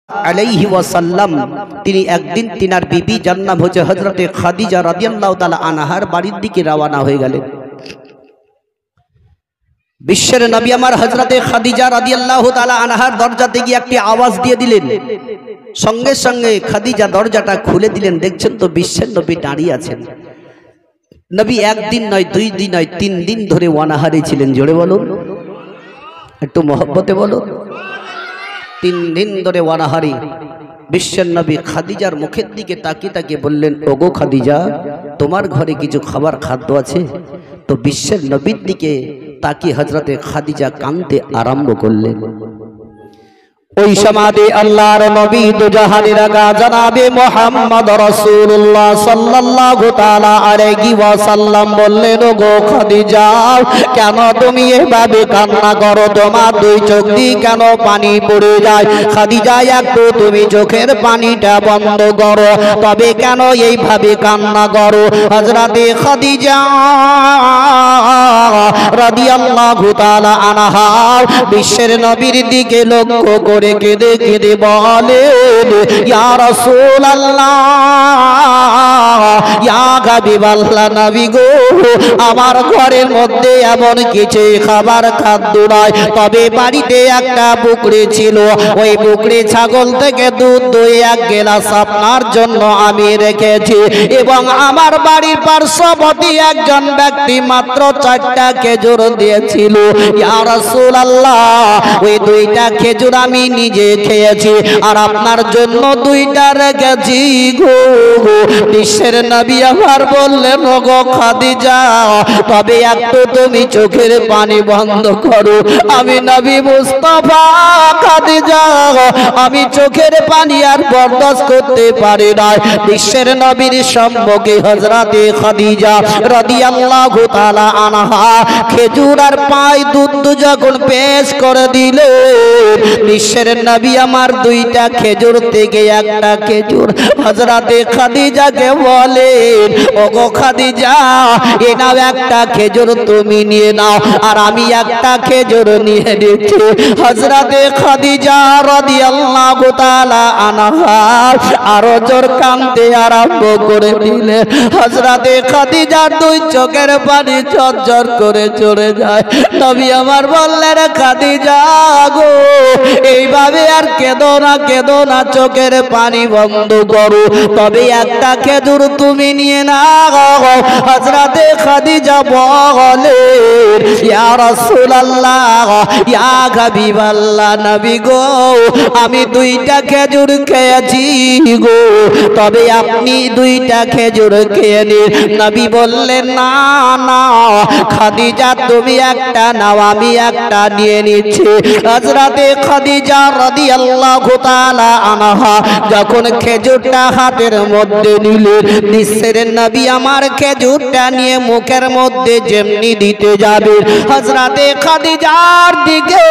আলাইহি ওয়াসাল্লাম তিনি একদিন তিনার বিবি জান্নাত হচ্ছে হযরতে খাদিজা রাদিয়াল্লাহু তাআলা আনহার বাড়ির দিকে রওনা হয়ে গেলেন। বিশ্বের নবী আমার হযরতে খাদিজা রাদিয়াল্লাহু তাআলা আনহার দরজাতে গিয়ে একটি আওয়াজ দিয়ে দিলেন। সঙ্গে সঙ্গে খাদিজা দরজাটা খুলে দিলেন। দেখছেন তো বিশ্বের নবী দাঁড়িয়ে আছেন। নবী একদিন নয়, 2 দিন নয়, 3 দিন ধরে অনাহারে ছিলেন। জোরে বলুন, একটু মহব্বতে বলুন। 3 দিন ধরে অনাহারি। বিশ্বের নবী খাদিজার মুখের দিকে তাকিয়ে তাকিয়ে বললেন, ওগো খাদিজা, তোমার ঘরে কিছু খাবার খাদ্য আছে? তো বিশ্বের নবীর দিকে তাকিয়ে হযরতে খাদিজা কাঁদতে আরম্ভ করলেন। ওই সমাধি আল্লাহর নবী দুজাহানের আগা জনাবে মুহাম্মদ রাসূলুল্লাহ সাল্লাল্লাহু তাআলা আলাইহি ওয়াসাল্লাম বললেন, ওগো খাদিজা, কেন তুমি এভাবে কান্না করো? তোমার 2 চোখ দিয়ে কেন পানি পড়ে যায়? খাদিজা, একটু তুমি চোখের পানিটা বন্ধ করো। তবে কেন এইভাবে কান্না করো? হযরতে খাদিজা রাদিয়াল্লাহু তাআলা আনহা বিশ্বের নবীর দিকে লক্ষ্য করে কেঁদে কেঁদে বলেন, ইয়া রাসূলুল্লাহ, ইয়া হাবিবাল্লাহ, নবী গো, আমার ঘরের মধ্যে এমন কিছু খাবার খাদ্য নয়, তবে বাড়িতে একটা বকরি ছিল। ওই বকরি ছাগল থেকে দুধ দই 1 গ্লাস আপনার জন্য আমি রেখেছি। এবং আমার বাড়ির পার্শ্ববর্তী একজন ব্যক্তি মাত্র 4টা খেজুর দিয়েছিল। ইয়া রাসূলুল্লাহ, ওই 2টা খেজুর আমি নিজে খেয়েছি, আর আপনার জন্য 2টা রেখেছি গো। বিশ্বের নবী আমার বললেন, ওগো খাদিজা, তবে একটু তুমি চোখের পানি বন্ধ করো। আমি নবী মুস্তাফা, খাদিজা, আমি চোখের পানি আর বরদাস্ত করতে পারি না। বিশ্বের নবীর সম্মুখে হযরতে খাদিজা রাদিয়াল্লাহু তাআলা আনহা খেজুর আর পাই দুধ যখন পেশ করে দিলেন, বিশ্বের নবী আমার 2টা খেজুর থেকে একটা খেজুর হযরতে খাদিজাকে বলেন, ওগো খাদিজা, এ নাও একটা খেজুর তুমি নিয়ে নাও, আর আমি একটা খেজুর নিয়ে নিচ্ছি। হযরতে খাদিজা রাদিয়াল্লাহু তাআলা আনহা আরো জোর কাঁদতে আরম্ভ করে দিলেন। হযরতে খাদিজার 2 চোখের পানি ঝরঝর করে চলে যায়। নবী আমার বললেন, খাদিজা গো, এইভাবে আর কেঁদো না, কেঁদো না, চোখের পানি বন্ধ করো, তবে একটা খেজুর তুমি নিয়ে নাও। হযরতে খাদিজা বলেন, ইয়া রাসূলুল্লাহ, ইয়া হাবিবাল্লাহ, নবী গো, আমি 2টা খেজুর খেয়েছি গো, তবে আপনি 2টা খেজুর খেয়ে নিন। নবী বললেন, না না খাদিজা, তুমি একটা নাও, আমি একটা নিয়ে নিচ্ছি। হযরতে খাদিজা রাদিয়াল্লাহু তাআলা আনহা যখন খেজুরটা হাতের মধ্যে নিলেন, বিশ্বের নবী আমার খেজুরটা নিয়ে মুখের মধ্যে যেমনি দিতে যাবে, হযরতে খাদিজার দিকে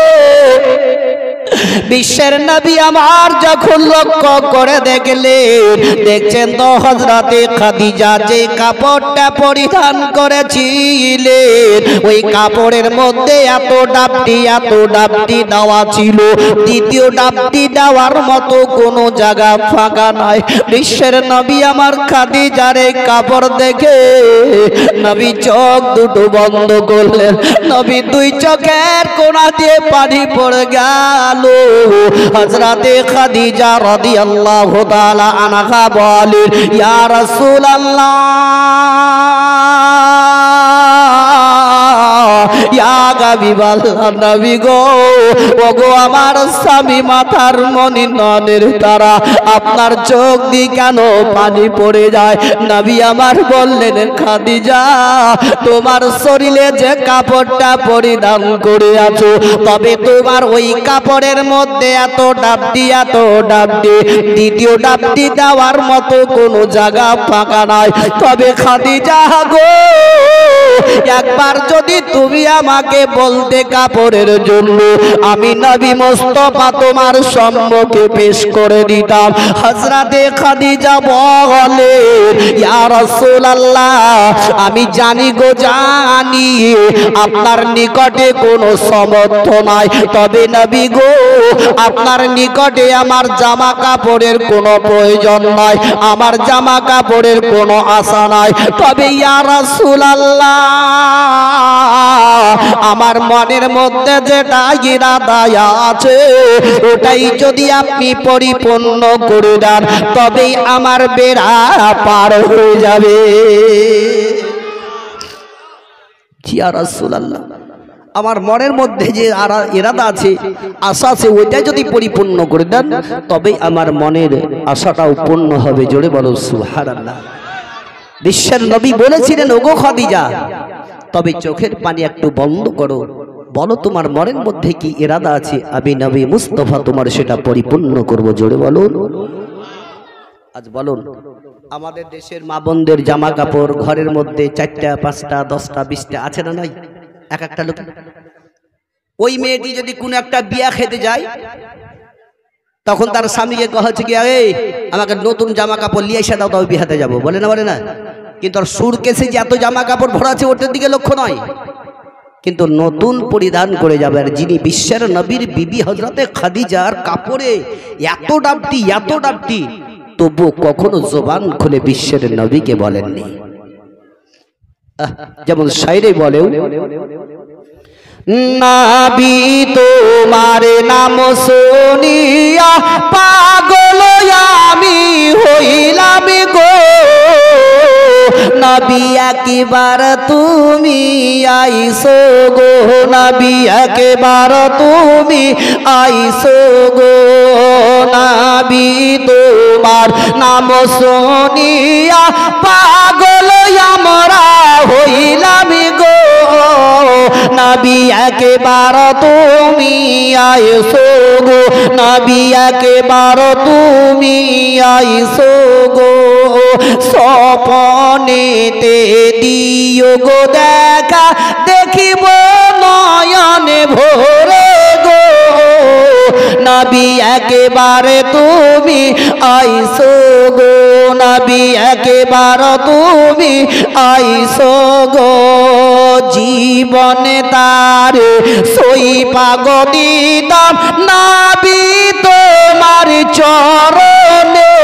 বিশ্বের নবী আমার যখন লক্ষ্য করে দেখলেন, দেখছেন তো হযরতে খাদিজা যে কাপড়টা পরিধান করেছিলেন, ওই কাপড়ের মধ্যে এত ডাবটি দেওয়া ছিল, দ্বিতীয় ডাবটি দেওয়ার মতো কোনো জায়গা ফাঁকা নাই। বিশ্বের নবী আমার খাদিজার এই কাপড় দেখে নবী চোখ দুটো বন্ধ করলেন। নবী 2 চোখের কোণা দিয়ে পানি পড়ে গেল। হযরতে খাদিজা রাদিয়াল্লাহু তাআলা আনহা বলেন, ইয়া রাসূলুল্লাহ, ইয়া হাবিবাল্লাহ, নবী গো, ওগো আমার স্বামী মাথার মনি নয়নের তারা, আপনার চোখ দিয়ে কেন পানি পড়ে যায়? নবী আমার বললেন, খাদিজা, তোমার শরীরে যে কাপড়টা পরিধান করে আছো, তবে তোমার ওই কাপড়ের মধ্যে এত ডাবটি, দ্বিতীয় ডাবটি দেওয়ার মতো কোনো জায়গা ফাঁকা নাই। তবে খাদিজা গো, একবার যদি তুমি আমাকে বলতে কাপড়ের জন্য আমি নবী মুস্তাফা তোমার সম্মুখে পেশ করে দিতাম। হযরতে খাদিজা বলে, ইয়া রাসূলুল্লাহ, আমি জানি গো জানি আপনার নিকটে কোনো সমর্থ নাই, তবে নবী গো আপনার নিকটে আমার জামা কাপড়ের কোনো প্রয়োজন নাই, আমার জামা কাপড়ের কোনো আশা নাই, তবে ইয়া রাসূলুল্লাহ আমার মনের মধ্যে যেটা ইরাদা আছে ওটাই যদি আপনি পরিপূর্ণ করে দেন তবেই আমার বেড়া পার হয়ে যাবে। ইয়া রাসূলুল্লাহ, আমার মনের মধ্যে যে ইরাদা আছে, আশা আছে, ওইটাই যদি পরিপূর্ণ করে দেন তবেই আমার মনের আশাটাও পূর্ণ হবে। জোরে বলো সুবহানাল্লাহ। বিশ্বের নবী বলেছিলেন, ওগো খাদিজা, তবে চোখের পানি একটু বন্ধ করো, বলো তোমার মনের মধ্যে কি ইরাদা আছে, আমি নবী মুস্তাফা তোমার সেটা পরিপূর্ণ করব। জোরে বলুন। আজ বলুন, আমাদের দেশের মা বোনদের জামা কাপড় ঘরের মধ্যে 4টা 5টা 10টা 20টা আছে না নাই? এক একটা লোক, ওই মেয়েটি যদি কোনো একটা বিয়া খেতে যায় তখন তার স্বামীকে কওয়া হচ্ছে কি, এই আমাকে নতুন জামা কাপড় নিয়ে এসে দাও, তবে বিয়াতে যাবো, বলে না বলে না? কিন্তু আর সুরকেসে যে এত জামা কাপড় ভরা আছে ওটার দিকে লক্ষ্য নয়, কিন্তু নতুন পরিধান করে যাবে। আর যিনি বিশ্বের নবীর বিবি হযরতে খাদিজার কাপড়ে এত ডাবটি তবু কখনো জবান খুলে বিশ্বের নবীকে বলেননি। যেমন শায়রে বলে, নবী তোমার নাম শুনিয়া পাগল আমি হইলাম গো, নবী একবার তুমি আইসো গো, নবী একবার তুমি আইসো গো, নবী তোমার নাম শুনিয়া পাগল আমরা হইলাম গো, নবী একবার তুমি আইসো গো, নবী একবার তুমি আইসো গো, স্বপ্নেতে দিও গো দেখা, দেখিব নয়নে ভরে গো, নবী একবারে তুমি আইসো গো, নবী একবার তুমি আইসো গো, জীবনে তার সই পাগ দিতাম নবী তোমার চরণে,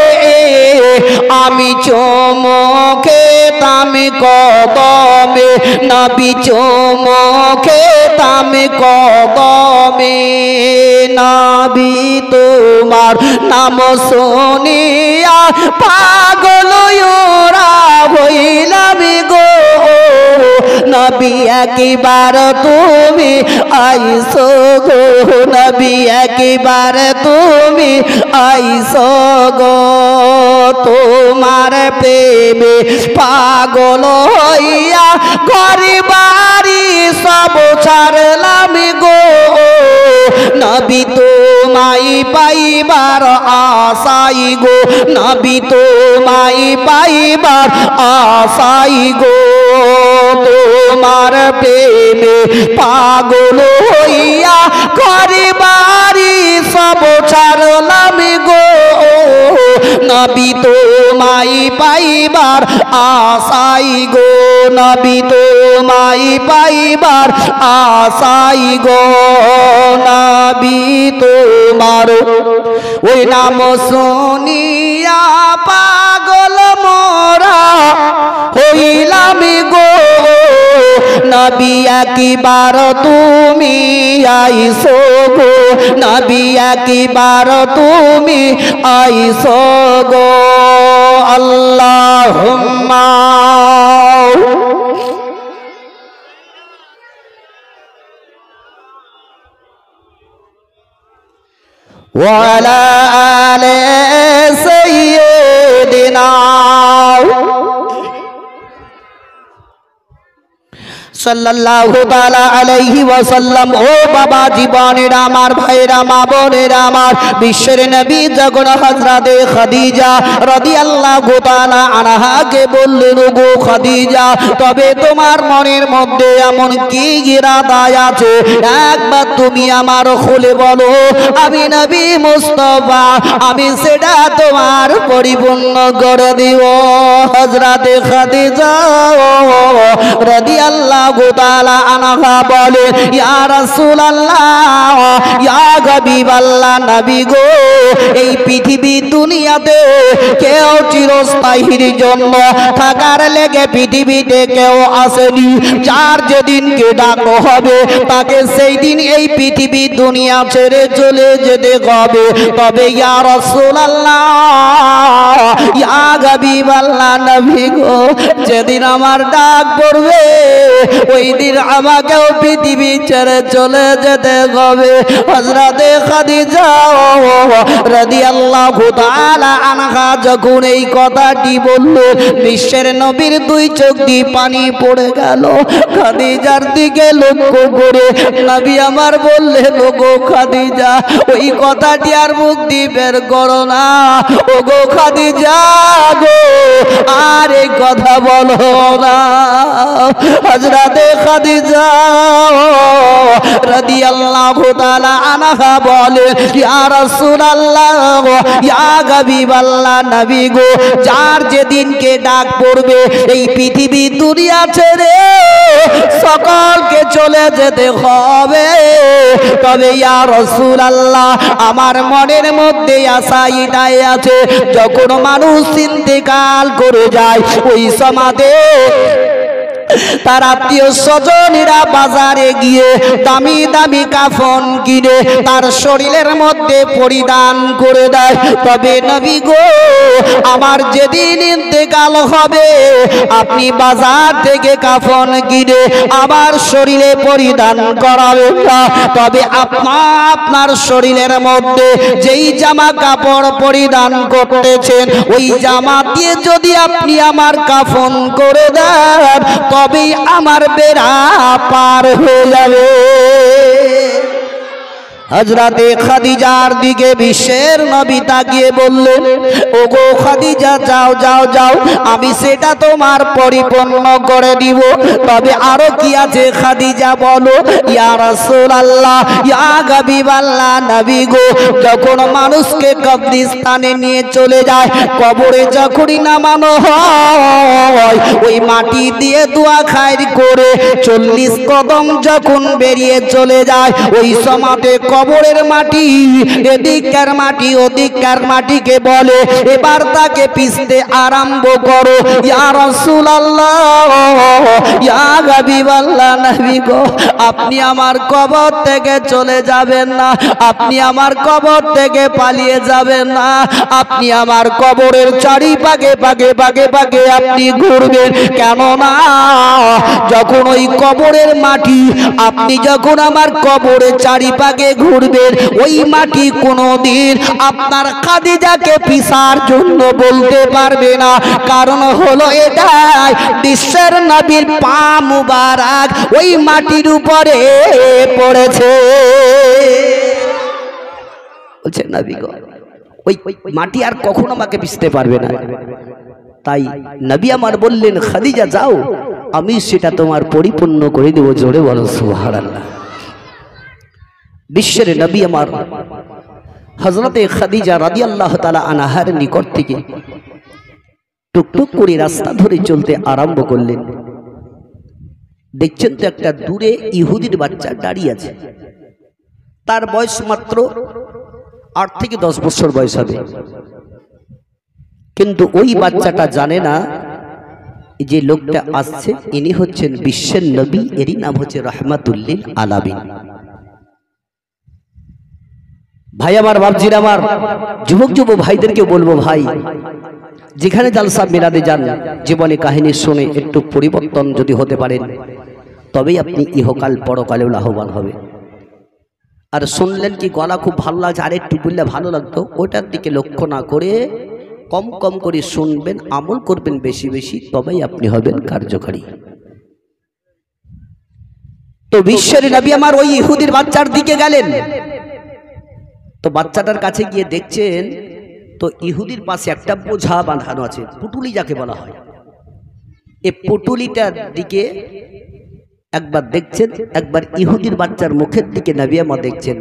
আমি চমকে তামি কদমে, নবী চমকে তামি কদমে, নবী তোমার নাম শুনিয়া পাগল ওরা হইলাম গো, নবী একবার তুমি আইসো গো, নবী একবার তুমি আইসো গো, তোমার প্রেমে পাগল হইয়া ঘরে বাড়ি সব ছাড়লাম গো, নবী তোমায় পাইবার আশাই গো, নবী তোমায় পাইবার আশাই গো, তোমার প্রেমে পাগল হইয়া ঘরে বাড়ি সব ছাড়লাম গো, নবী তোমায় পাইবার আশাই গো, নবী তোমায় পাইবার আশাই গো, নবী তোমার ওই নাম শুনিয়া পাগল মোরা হইলাম গো, নবী একবার তুমি আইসো গো, নবী একবার তুমি আইসো গো, আল্লাহুম্মা ওয়া আলা আলি সাইয়্যিদিনা সাল্লাল্লাহু তাআলা আলাইহি ওয়াসাল্লাম। ও বাবা জীবনের আমার ভাইরা মা বোনেরা আমার, বিশ্বের নবী যখন হযরতে খাদিজা রাদিয়াল্লাহু তাআলা আনহাকে বললেন, ওগো খাদিজা, তবে তোমার মনের মধ্যে এমন কি ইরাদা আছে একবার তুমি আমার খুলে বলো, আমি নবী মুস্তাফা আমি সেটা তোমার পরিপূর্ণ করে দিব। হযরতে খাদিজা রাদিয়াল্লাহু তাআলা আনহা বলে, ইয়া রাসূলুল্লাহ, ইয়া হাবিবাল্লাহ, নবী গো, এই পৃথিবী দুনিয়াতে কেউ চিরস্থায়ীর জন্য থাকার লেগে পৃথিবীতে কেউ আসেনি। যার যেদিনকে ডাকা হবে তাকে সেই দিন এই পৃথিবী দুনিয়া ছেড়ে চলে যেতে হবে। তবে ইয়া রাসূলুল্লাহ, ইয়া হাবিবাল্লাহ, নবী গো, যেদিন আমার ডাক পড়বে ওই দিন আমাকেও পৃথিবী ছেড়ে চলে যেতে হবে। হযরতে খাদিজা রাদিয়াল্লাহু তাআলা আনহা যখন এই কথাটি বলল, বিশ্বের নবীর দুই চোখ দিয়ে পানি পড়ে গেল। খাদিজার দিকে লক্ষ্য করে নবী আমার বললেন, ওগো খাদিজা, ওই কথাটি আর মুখ দিয়ে বের করো না। ওগো খাদিজা গো, আর এই কথা বলো না। হযরতে খাদিজা রাদিয়াল্লাহু তাআলা আনহা বলে, ইয়া রাসূলুল্লাহ, ইয়া হাবিবাল্লাহ, নবী গো, যার যেদিনকে ডাক পড়বে এই পৃথিবী দুনিয়া ছেড়ে সকলকে চলে যেতে হবে। তবে ইয়া রাসূলুল্লাহ, আমার মনের মধ্যে আশা এটাই আছে, যখন মানুষ ইন্তেকাল করে যায় ওই সমাজে তার আত্মীয় স্বজনেরা বাজারে গিয়ে দামি দামি কাফন কিনে তার শরীরের মধ্যে পরিধান করে দেয়। তবে নবী গো, আমার যেদিন ইন্তেকাল হবে আপনি বাজার থেকে কাফন কিনে আমার শরীরে পরিধান করাবেন না। তবে আপনার শরীরের মধ্যে যেই জামা কাপড় পরিধান করতেছেন ওই জামা দিয়ে যদি আপনি আমার কাফন করে দেন তবেই আমার বেড়া পার হয়ে যাবে। হযরতে খাদিজার দিকে বিশ্বের নবী তাকিয়ে বললেন, ওগো খাদিজা, যাও যাও যাও, আমি সেটা তোমার পরিপূর্ণ করে দিব। তবে আরো কি আছে খাদিজা বলো। ইয়া রাসূলুল্লাহ, ইয়া হাবিবাল্লাহ, নবী গো, যখন মানুষকে কবরস্থানে নিয়ে চলে যায়, কবরে যখনই নামানো হয় ওই মাটি দিয়ে দোয়া খায়ের করে 40 কদম যখন বেরিয়ে চলে যায় ওই সমাতে কবরের মাটি এদিককার মাটি ওদিককার মাটিকে বলে, এবার তাকে পিষতে আরম্ভ করো। ইয়া রাসূলুল্লাহ, ইয়া হাবিবাল্লাহ, নবী গো, আপনি আমার কবর থেকে চলে যাবেন না, আপনি আমার কবর থেকে পালিয়ে যাবেন না, আপনি আমার কবরের চারিপাশে পাকে পাকে পাকে আপনি ঘুরবেন। কেননা যখন ওই কবরের মাটি আপনি যখন আমার কবরের চারিপাশে ঘুরবেন ওই মাটি কোনোদিন আপনার খাদিজাকে পিছার জন্য বলতে পারবে না। কারণ হলো এটাই, বিশ্বের নবীর পা মুবারক ওই মাটির উপরে পড়েছে। বলছে নবী গো, ওই মাটি আর কখনো আমাকে পিছতে পারবে না। তাই নবী আমার বললেন, খাদিজা যাও, আমি সেটা তোমার পরিপূর্ণ করে দেব। জোরে বলো সুবহানাল্লাহ। বিশ্বের নবী আমার হযরতে খাদিজা রাদিয়াল্লাহু তাআলা আনহার নিকট থেকে টুকটুক করে রাস্তা ধরে চলতে আরম্ভ করলেন। দেখছেন তো একটা দূরে ইহুদির বাচ্চা দাঁড়িয়ে আছে, তার বয়স মাত্র 8 থেকে 10 বছর বয়স হবে। কিন্তু ওই বাচ্চাটা জানে না যে লোকটা আসছে ইনি হচ্ছেন বিশ্বের নবী, এরই নাম হচ্ছে রাহমাতুল লিল আলামিন। ভাই আমার, বাপজির আমার, যুবক যুবক ভাইদেরকে বলবো, ভাই যেখানে জালসা মিলাদে যান জীবনে কাহিনী শুনে একটু পরিবর্তন যদি হতে পারেন তবেই আপনি ইহকাল পরকালেও লাভবান হবে। আর শুনলেন কি গলা খুব ভালো লাগছে, আর একটু বললে ভালো লাগতো, ওটার দিকে লক্ষ্য না করে কম কম করে শুনবেন, আমল করবেন বেশি বেশি, তবেই আপনি হবেন কার্যকারী। তো বিশ্বের নবী আমার ওই ইহুদির বাচ্চার দিকে গেলেন। তো বাচ্চাটার কাছে গিয়ে দেখছেন তো ইহুদির পাশে একটা বোঝা বাঁধানো আছে, পুটুলি যাকে বলা হয়। এই পুটুলিটার দিকে একবার দেখছেন, একবার ইহুদির বাচ্চার মুখের দিকে নবী আমার দেখছেন।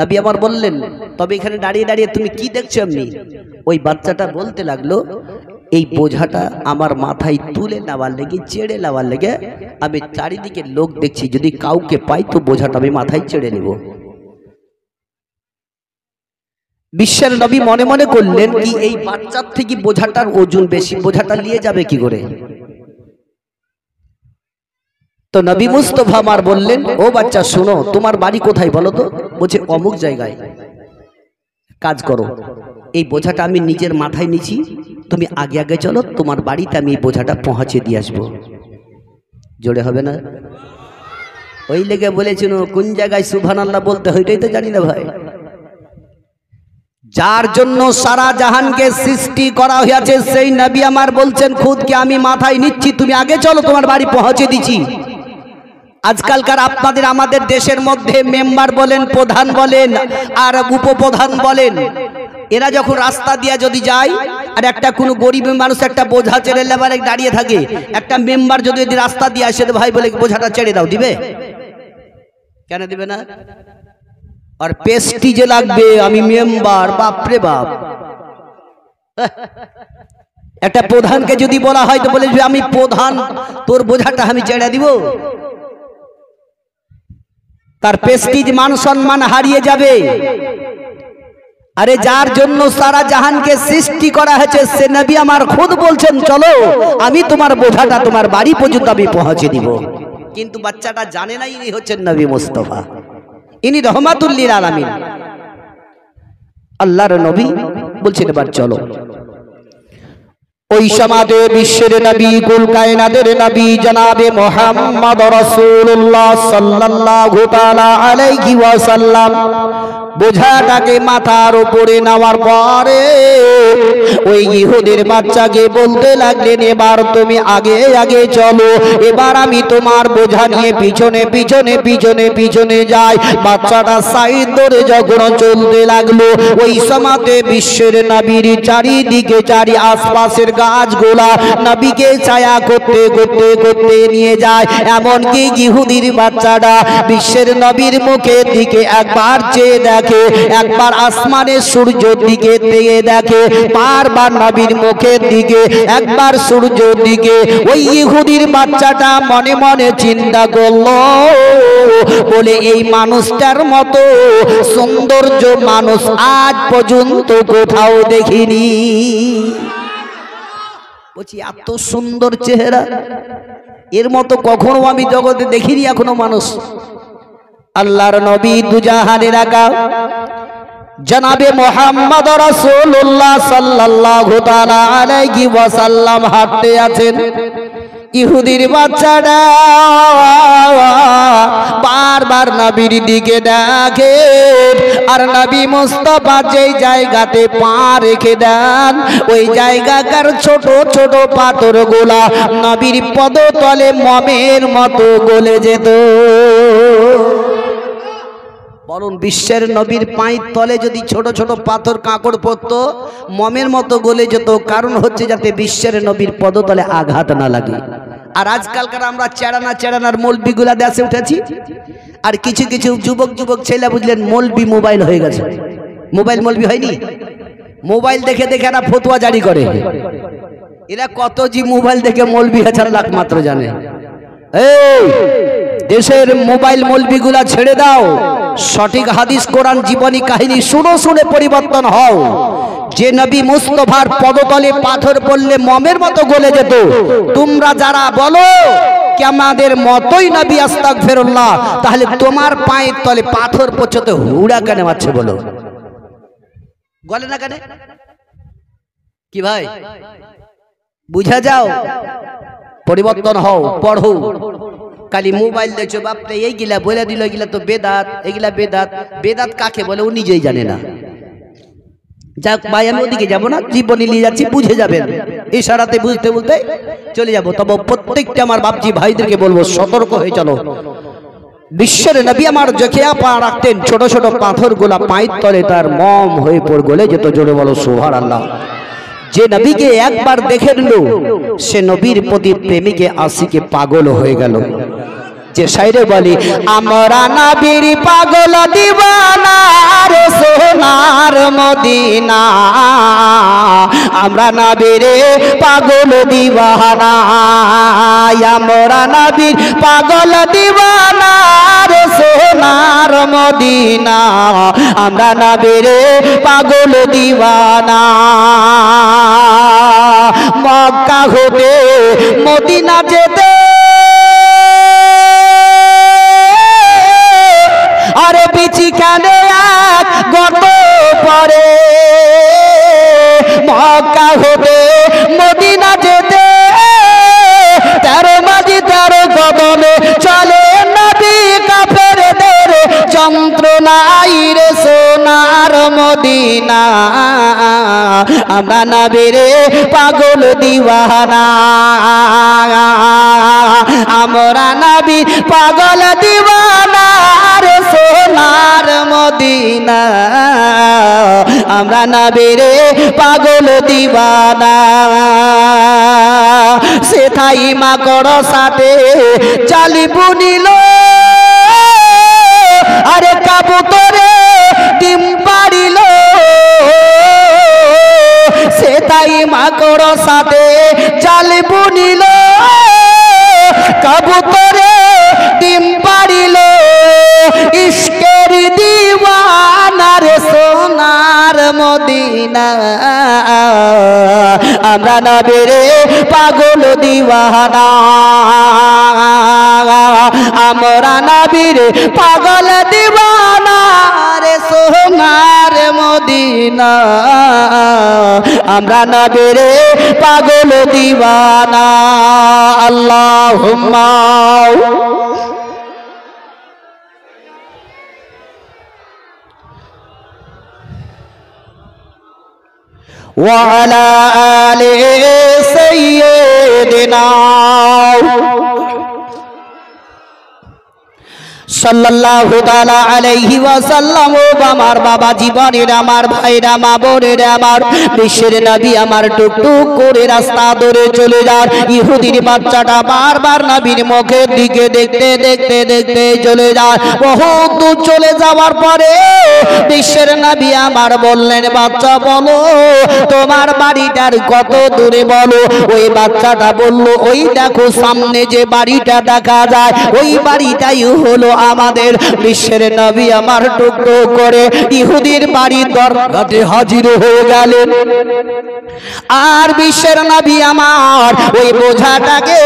নবী আমার বললেন, তবে এখানে দাঁড়িয়ে দাঁড়িয়ে তুমি কি দেখছো? এমনি ওই বাচ্চাটা বলতে লাগলো, এই বোঝাটা আমার মাথায় তুলে নেওয়ার লেগে, চেড়ে নেওয়ার লেগে আমি চারিদিকে লোক দেখছি, যদি কাউকে পাই তো বোঝাটা আমি মাথায় চেড়ে নেব। বিশ্বের নবী মনে মনে করলেন কি এই বাচ্চার থেকে বোঝাটার ওজন বেশি, বোঝাটা নিয়ে যাবে কি করে? তো নবী মুস্তাফা আমার বললেন, ও বাচ্চা শোনো, তোমার বাড়ি কোথায় বলো তো? বলছে অমুক জায়গায়। কাজ করো, এই বোঝাটা আমি নিজের মাথায় নিছি, তুমি আগে আগে চলো, তোমার বাড়িতে আমি এই বোঝাটা পৌঁছে দিয়ে আসবো। জোরে হবে না? ওই লেগে বলেছিল কোন জায়গায় সুবহানাল্লাহ বলতে হয় এটাই তো জানি না ভাই। যার জন্য সারা জাহানকে সৃষ্টি করা হয়েছে সেই নবী আমার বলছেন খুদকে আমি মাথায় নিচ্ছি, তুমি আগে চলো, তোমার বাড়ি পৌঁছে দিচ্ছি। আজকালকার আপনাদের আমাদের দেশের মধ্যে মেম্বার বলেন, প্রধান বলেন আর উপপ্রধান বলেন, এরা যখন রাস্তা দিয়ে যদি যায় আর একটা কোনো গরিব মানুষ একটা বোঝা চেড়ে লেবারে দাঁড়িয়ে থাকে, একটা মেম্বার যদি রাস্তা দিয়ে আসে তো ভাই বলে বোঝাটা ছেড়ে দাও, দিবে? কেন দিবে না? আর পেস্টিজে লাগবে আমি মেম্বার, বাপরে বাপ। একটা প্রধানকে যদি বলা হয় তো বলে আমি প্রধান, তোর বোঝাটা আমি ছেড়ে দিব। তার প্রেস্টিজ মান সম্মান হারিয়ে যাবে। আরে যার জন্য সারা জাহানকে সৃষ্টি করা হয়েছে সে নবী আমার খুদ বলছেন চলো, আমি তোমার বোঝাটা তোমার বাড়ি পর্যন্ত আমি পৌঁছে দিব। কিন্তু বাচ্চাটা জানে না ইনি হচ্ছেন নবী মুস্তাফা, ইনি রহমাতুল লিল আলামিন, আল্লাহর নবী। বলছেন এবার চলো। ওই সমাজে বিশ্বের নবী, কুল কায়নাতের নবী জনাবে মুহাম্মদ রাসূলুল্লাহ সাল্লাল্লাহু তাআলা আলাইহি ওয়াসাল্লাম বোঝাটাকে মাথার উপরে নেওয়ার পরে ওই ইহুদির বাচ্চাকে বলতে লাগলেন, এবার তুমি আগে আগে চলো, এবার আমি তোমার বোঝা নিয়ে পিছনে পিছনে পিছনে পিছনে যাই। বাচ্চাটা সাইড ধরে যখন চলতে লাগলো, ওই সমাজে বিশ্বের নবীর চারিদিকে চারি আশপাশের গাছগুলা নবীকে ছায়া করতে করতে করতে নিয়ে যায়। এমনকি ইহুদির বাচ্চাটা বিশ্বের নবীর মুখের দিকে একবার চেয়ে দেখে, একবার আসমানের সূর্যের দিকে চেয়ে দেখে, বারবার নবীর মুখের দিকে, একবার সূর্যের দিকে। ওই ইহুদির বাচ্চাটা মনে মনে চিন্তা করলো, বলে এই মানুষটার মতো সৌন্দর্য মানুষ আজ পর্যন্ত কোথাও দেখিনি। বলছি এত সুন্দর চেহারা, এর মতো কখনো আমি জগতে দেখিনি এখনো মানুষ। আল্লাহর নবী দুজাহানের আকা জনাবে মুহাম্মদ রাসূলুল্লাহ সাল্লাল্লাহু তাআলা আলাইহি ওয়াসাল্লাম হাঁটতে আছেন। ইহুদির বাচ্চাটা বারবার নবীর দিকে ডাকে, আর নবী মুস্তাফা যেই জায়গাতে পা রেখে দেন ওই জায়গাকার ছোট ছোট পাথরগুলা নবীর পদতলে মমের মতো গলে যেত। বলুন, বিশ্বের নবীর পায়ের তলে যদি ছোট ছোট পাথর কাঁকড় পড়তো মমের মতো গলে যেত, কারণ হচ্ছে যাতে বিশ্বের নবীর পদতলে আঘাত না লাগে। আর আজকালকার আমরা চেড়ানার মৌলবিগুলা দেশে উঠেছি, আর কিছু কিছু যুবক যুবক ছেলে বুঝলেন মৌলবি মোবাইল হয়ে গেছে। মোবাইল মৌলবি হয়নি, মোবাইল দেখে দেখে এরা ফতোয়া জারি করে। এরা কত জি মোবাইল দেখে মৌলবি হাজার লাখ মাত্র জানে। এই দেশের মোবাইল মৌলবিগুলা ছেড়ে দাও, সঠিক হাদিস কোরআন জীবনী কাহিনী শুনে শুনে পরিবর্তন হও। যে নবী মুস্তাফার পদতলে পাথর পড়লে মমের মতো গলে যেত, তোমরা যারা বলো কি আমাদের মতোই নবী আস্তাগফিরুল্লাহ, তাহলে তোমার পায়ের তলে পাথর পড়তে হুড়া কেন মারছে বলো? গলে না কেন? কি ভাই বুঝা যাও, পরিবর্তন হও, পড়ো। খালি মোবাইল দেখছো বাপরে, এইগুলা বলে দিল এগুলা তো বেদাত, এগুলা বেদাত। বেদাত কাকে বলে ও নিজেই জানে না। যাক ভাই, আমি ওদিকে যাবো না, জীবনী নিয়ে যাচ্ছি, বুঝে যাবেন। ইশারাতে বুঝতে বলতে চলে যাবো। তবে প্রত্যেকটা আমার বাপজি ভাইদেরকে বলবো সতর্ক হয়ে চলো। বিশ্বের নবী আমার যখন পা রাখতেন ছোট ছোট পাথরগুলা পায়ের তলে তার মম হয়ে পড়ে গলে যেত। জোরে বলো সুবহানাল্লাহ। যে নবীকে একবার দেখে নিল সে নবীর প্রতি প্রেমিকে আশিকে পাগল হয়ে গেল। যে শায়রে বলি আমরা নবীর পাগল দিওয়ানা রে সোনার মদিনা, আমরা নবীর পাগল দিওয়ানা, আমরা নবীর পাগল দিওয়ানা রে সোনার মদিনা, আমরা নবীর পাগল দিওয়ানা। মক্কা হতে মদিনা যেতে আরে বিচিখানে এক গত পরে, মক্কা হতে মদিনা যেতে 13 মাঝি 13 কদমে চলে নবী কাফেরদের যন্ত্রণাই রে সোনার মদিনা, আমরা নবীর পাগল দিওয়ানা, আমরা নবী পাগল দিওয়ানা রে সোনার মদিনা, আমরা নবীর পাগল দিওয়ানা। সেথাই মাকড় সাথে চালি বুনিল আরে কাবুতরে ডিম পাড়িল, সেথাই মাকড় সাথে চালি বুনিল কাবুতরে ডিম পাড়িল, ইশকের দিওয়ানা রে সোনার মদিনা, আমরা নবীর পাগল দিওয়ানা, আমরা নবীর পাগল দিওয়ানা রে সোনার মদিনা, আমরা নবীর পাগল দিওয়ানা। আল্লাহুম্মা وعلى آل سيدنا সাল্লাল্লাহু তাআলা আলাইহি ওয়াসাল্লাম। ও আমার বাবা জীবনের আমার ভাইরা মা বোনেরা আমার, বিশ্বের নবী আমার টুকটুক করে রাস্তা ধরে চলে যান। ইহুদির বাচ্চাটা বারবার নবীর মুখের দিকে দেখতে দেখতে দেখতে চলে যায়। বহুত দূর চলে যাওয়ার পরে বিশ্বের নবী আমার বললেন, বাচ্চা বলো তোমার বাড়িটার কত দূরে বলো। ওই বাচ্চাটা বলল, ওই দেখো সামনে যে বাড়িটা দেখা যায় ওই বাড়িটাই হলো আমাদের। বিশ্বের নবী আমার টুকরো করে ইহুদির বাড়ির দরজাতে হাজির হয়ে গেলেন। আর বিশ্বের নবী আমার ওই বোঝাটাকে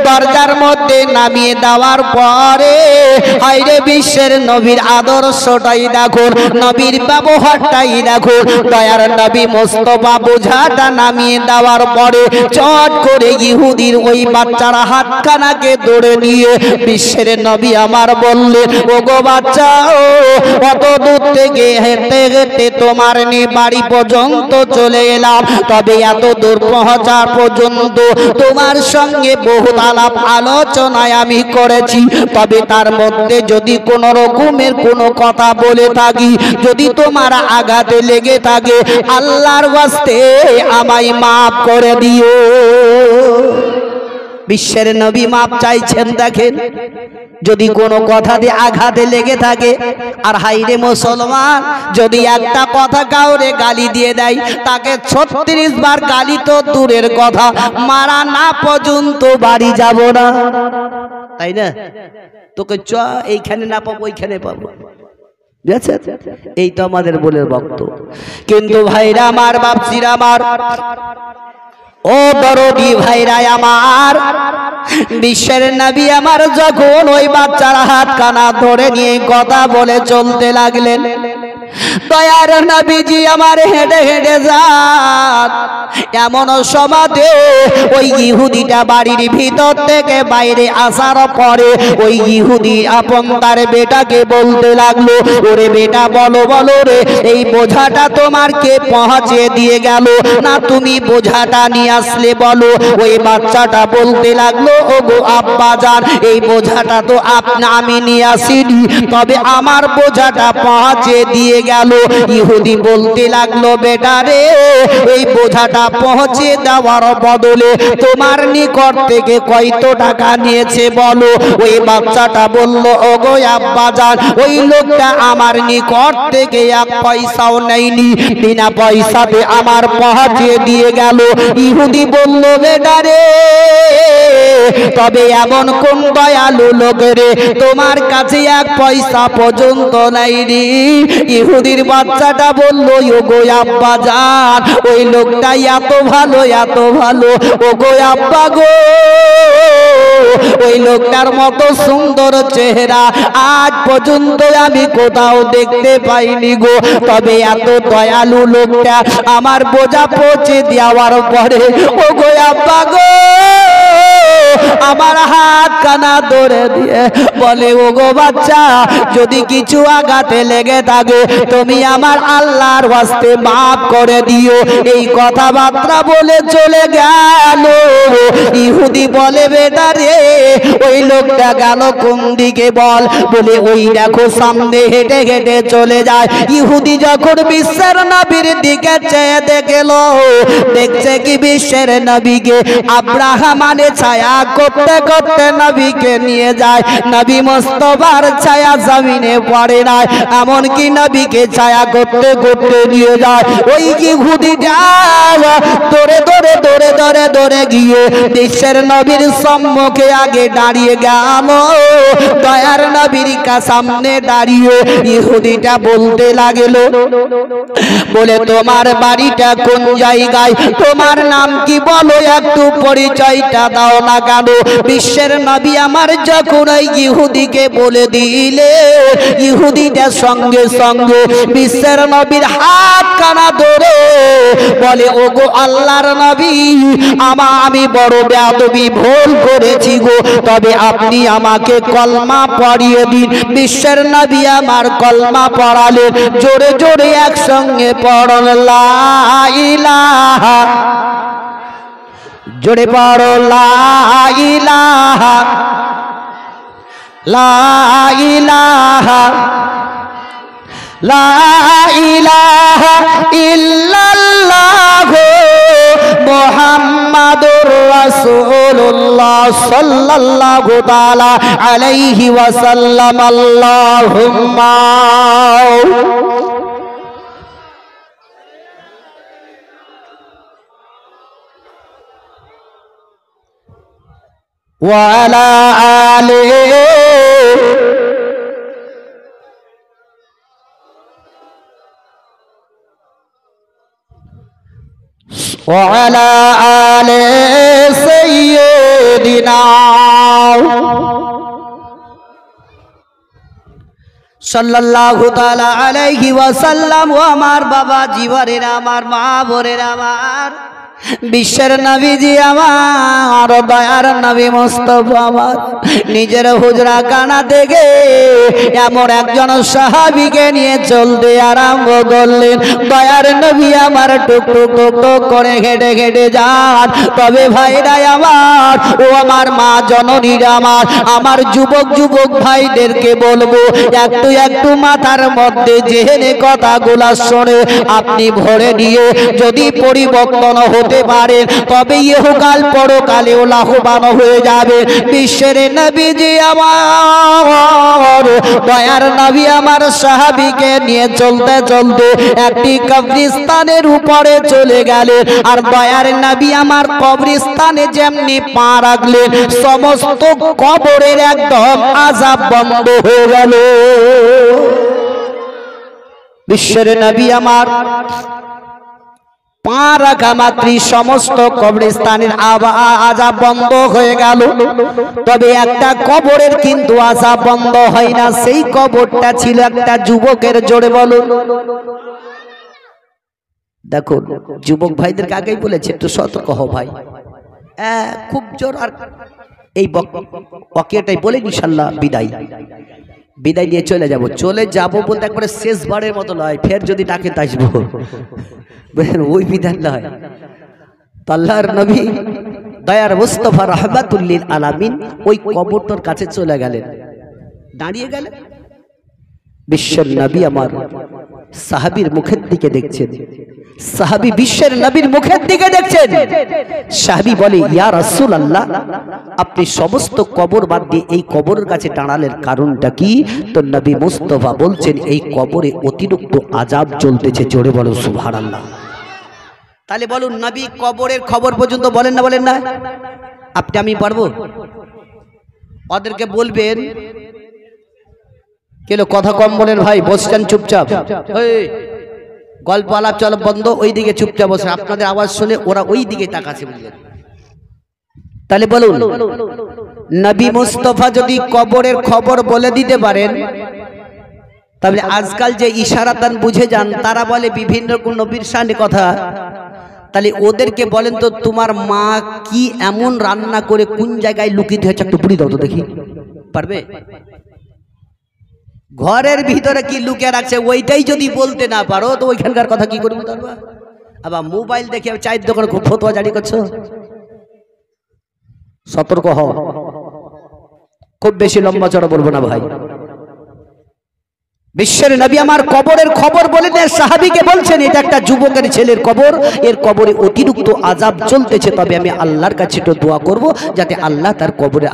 দরজার মধ্যে নামিয়ে দেওয়ার পরে হায়রে বিশ্বের নবীর আদর্শটাই দেখুন, নবীর ব্যবহারটাই দেখুন। দয়ার নবী মোস্তফা বোঝাটা নামিয়ে দেওয়ার পরে চট করে ইহুদির ওই বাচ্চার হাতখানাকে ধরে নিয়ে বিশ্বের নবী আমার বললেন, ও গো বাচ্চা, কত দূর থেকে হেঁটে হেঁটে তোমার নিয়ে বাড়ি পর্যন্ত চলে এলাম, তবে এত দূর পৌঁছার পর্যন্ত তোমার সঙ্গে বহুত আলাপ আলোচনায় আমি করেছি, তবে তার মধ্যে যদি কোনো রকমের কোনো কথা বলে থাকি, যদি তোমার আঘাতে লেগে থাকে, আল্লাহর ওয়াস্তে আমায় মাফ করে দিও। বিশ্বের নবী মাপ চাইছেন। দেখেন, যদি কোনো কথা দিয়ে আঘাতে লেগে থাকে, আর হাইরে মুসলমান যদি একটা কথা কাউরে গালি দিয়ে দেয়, তাকে 36 বার গালি তো দূরের কথা, মারা না পর্যন্ত বাড়ি যাব না, তাই না? তোকে চ এইখানে না পাবো ওইখানে পাবো, এই তো আমাদের বলে বক্তব্য। কিন্তু ভাইরা আমার, বাপজিরা আমার, ও দরদি ভাইরা আমার, বিশ্বের নবী আমার যখন ওই বাচ্চার হাত কানা ধরে নিয়ে কথা বলে চলতে লাগলেন, দয়ার নবীজি আমার হেঁটে হেঁটে যান। এমন সমাধে ওই ইহুদিটা বাড়ির ভিতর থেকে বাইরে আসার পরে ওই ইহুদি আপন তার বেটাকে বলতে লাগলো, ওরে বেটা বলো বলো রে, এই বোঝাটা তোমার কে পৌঁছে দিয়ে গেল, না তুমি বোঝাটা নিয়ে আসলে বলো। ওই বাচ্চাটা বলতে লাগলো, ও গো আব্বা জান, এই বোঝাটা তো আমি নিয়ে আসিনি, তবে আমার বোঝাটা পৌঁছে দিয়ে গেল। ইহুদি বলতে লাগলো, বেটা রে, এই বোঝাটা পৌঁছে দেওয়ার বদলে তোমার নিকট থেকে কত টাকা নিয়েছে বলো। ওই বাচ্চাটা বলল, ওগো আব্বা জান, ওই লোকটা আমার নিকট থেকে এক পয়সাও নেয়নি, বিনা পয়সাতে আমার পৌঁছে দিয়ে গেল। ইহুদি বলল, বেটা রে, তবে এমন কোন দয়ালু লোক রে, তোমার কাছে এক পয়সা পর্যন্ত নেয়নি? ইহুদির বাচ্চাটা বলল, ওগো আব্বা জান, ওই লোকটা এত ভালো এত ভালো, ওগো আব্বা গো, ওই লোকটার মতো সুন্দর চেহারা আজ পর্যন্ত আমি কোথাও দেখতে পাইনি গো। তবে এত দয়ালু লোকটা আমার বোঝা পৌঁছে দেওয়ার পরে, ওগো আব্বা গো, আমার হাত কানা ধরে দিয়ে বলে, ওগো বাচ্চা, যদি কিছু আঘাতে লেগে থাকে তুমি আমার আল্লাহর ওয়াস্তে মাফ করে দিও। এই কথাবার্তা বলে চলে গেল। ইহুদি বলে, বেটা রে, ওই লোকটা গেল কোন দিকে বল? বলে, ওই দেখো সামনে হেঁটে হেঁটে চলে যায়। ইহুদি যখন বিশ্বের নবীর দিকে চেয়ে দেখল, দেখছে কি বিশ্বের নবীকে আব্রাহামানে ছায়া করতে করতে নবীকে নিয়ে যায়। নবী মুস্তাফার ছায়া জমিনে পড়ে না, এমনকি নবীকে ছায়া করতে করতে নিয়ে যায়। ওই ইহুদিটা দৌড়ে দৌড়ে দৌড়ে দৌড়ে দৌড়ে গিয়ে বিশ্বের নবীর সম্মুখে আগে দাঁড়িয়ে গেল। দয়ার নবীর সামনে দাঁড়িয়ে ইহুদিটা বলতে লাগলো, বলে, তোমার বাড়িটা কোন জায়গায়, তোমার নাম কি বলো, একটু পরিচয়টা দাও না কেন? বিশ্বের নবী আমার যখন ওই ইহুদিকে বলে দিলে, ইহুদিটা সঙ্গে সঙ্গে বিশ্বের নবীর হাত কানা ধরে বলে, ওগো আল্লাহর নবী, আমি বড় বেয়াদবি ভুল করেছি গো, তবে আপনি আমাকে কলমা পড়িয়ে দিন। বিশ্বের নবী আমার কলমা পড়ালেন। জোরে জোরে একসঙ্গে পড়ল, লা ইলাহা, জোরে পড়ো, লা ইলাহা, লা ইলাহা, লা ইলাহা ইল্লাল্লাহ মুহাম্মাদুর রাসূলুল্লাহ সাল্লাল্লাহু তাআলা আলাইহি ওয়াসাল্লাম। আল্লাহুম্মা ওয়া আলা আলিহি وعلى آل سيدنا সাল্লাল্লাহু তাআলা আলাইহি ওয়াসাল্লাম। ও আমার বাবা জীবনের, আমার মা বোনের, আমার বিশ্বের নবীজি আমার, দয়ার নবী মুস্তাফা আমার নিজের হুজরা কানা থেকে এমন একজন সাহাবীকে নিয়ে চলতে আরম্ভ করলেন। দয়ার নবী আমার টুক টুক টুক টুক করে হেঁটে হেঁটে যান। তবে ভাইরা আমার, ও আমার মা জননীরা আমার, আমার যুবক যুবক ভাইদেরকে বলবো, একটু একটু মাথার মধ্যে জেনে কথাগুলা শোনে আপনি ভরে নিয়ে যদি পরিবর্তন হতে পারে, তবে ইহকাল পরকালেও লাভবান হয়ে যাবে। বিশ্বের নবীজি আমার, দয়ার নবী আমার সাহাবীকে নিয়ে চলতে চলতে একটি কবরস্থানের উপরে চলে গেলেন। আর দয়ার নবী আমার কবরস্থানে যেমনি পা রাখলেন, সমস্ত কবরের একদম আযাব বন্ধ হয়ে গেল। বিশ্বের নবী আমার পা রাখা মাত্রই সমস্ত কবরস্থানের আযাব বন্ধ হয়ে গেল। তবে একটা কবরের কিন্তু আযাব বন্ধ হয় না। সেই কবরটা ছিল একটা যুবকের। জোরে বলুন। দেখো যুবক ভাইদেরকে আগেই বলেছে একটু সতর্ক হও ভাই। খুব জোর। আর এই ওয়াকিয়াটাই বলে ইনশাআল্লাহ বিদায় নিয়ে চলে যাব বলতে একবারে শেষবারের মতো নয়, ফের যদি ডাকে তা আসবো, ওই বিধান নয়। আল্লাহর নবী দয়ার মুস্তাফা রাহমাতুল লিল আলামিন ওই কবরটার কাছে চলে গেলেন, দাঁড়িয়ে গেলেন। বিশ্বের নবী আমার সাহাবীর মুখের দিকে দেখছেন, সাহাবী বিশ্বের নবীর মুখের দিকে দেখছেন। সাহাবী বলে, ইয়া রাসূলুল্লাহ, আপনি সমস্ত কবর বাদ দিয়ে এই কবরের কাছে দাঁড়ালেন, কারণটা কি? তো নবী মুস্তাফা বলছেন, এই কবরে অতিরিক্ত আযাব চলতেছে। জোরে বলুন সুবহানাল্লাহ। তাহলে বলুন, নবী কবরের খবর পর্যন্ত বলেন না? আপনি আমি পারবো? ওদেরকে বলবেন, কেন কথা কম বলেন ভাই, বসছেন চুপচাপ, গল্প আলাপ চল বন্ধ, ওই দিকে চুপচাপ বসে। আপনাদের আওয়াজ শুনে ওরা ওই দিকে তাকাচ্ছে, বুঝলেন? তাহলে বলুন, নবী মুস্তাফা যদি কবরের খবর বলে দিতে পারেন, তাহলে আজকাল যে ইশারাতান বুঝে যান তারা বলে বিভিন্ন রকম নবীর শানে কথা। তাহলে ওদেরকে বলেন তো, তোমার মা কি এমন রান্না করে কোন জায়গায় লুকিয়ে হয়েছে একটু বুড়ি দাও তো দেখি, পারবে? ঘরের ভিতরে কি লুকিয়ে রাখছে ওইটাই যদি বলতে না পারো, তো ওইখানকার কথা কি করবে? আবার মোবাইল দেখে চায়ের দোকানে খুব ফতোয়া জারি করছো। সতর্ক হও। খুব বেশি লম্বা চড়া বলবো না ভাই। বিশ্বের নবী আমার কবরের খবর বলে দেন, সাহাবীকে বলছেন এটা একটা যুবকের ছেলের কবর, এর কবরে অতিরিক্ত আযাব চলতেছে। তবে আমি আল্লাহর কাছে একটু দোয়া করব যাতে আল্লাহ তার কবরে